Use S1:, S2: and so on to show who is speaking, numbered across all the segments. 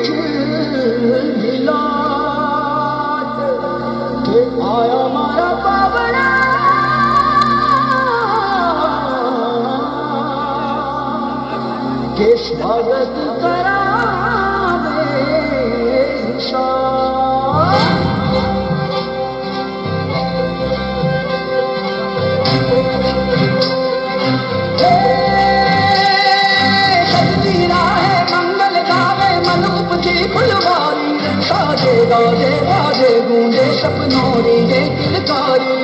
S1: झिलमिलाट के आया मारा पावड़ा के स्वागत करावे फुलवारी साजे गाजे बाजे गूंजे सपनों रे किलकारी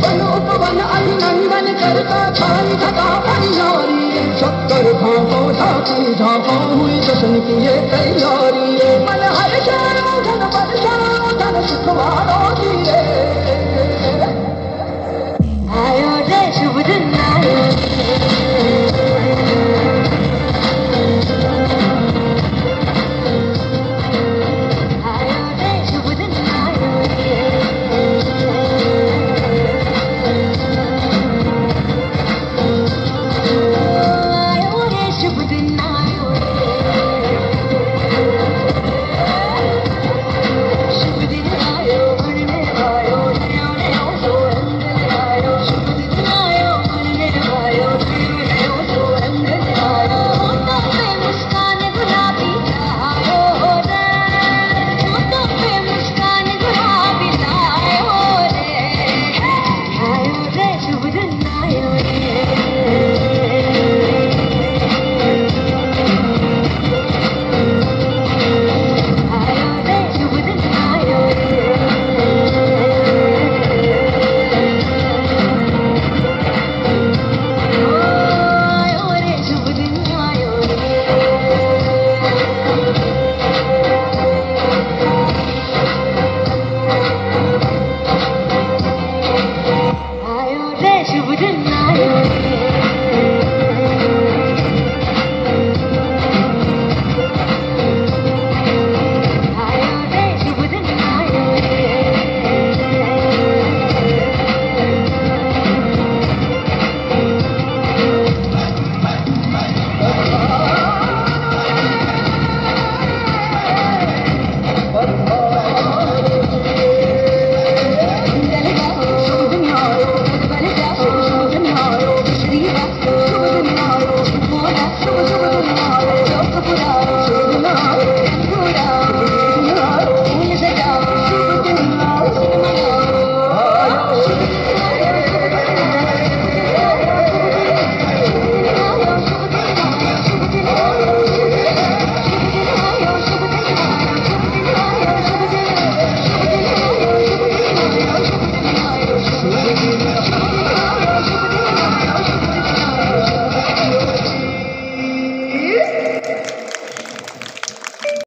S1: बनो पवन अभिनंदन करता छाई थका परियारी शक्कर भापो झांकी झांको हुई जश्न की ये तैयारी मन हर शारो धन बरसाओ धन सुखवारो धीरे
S2: आयो रे शुभ दिन आयो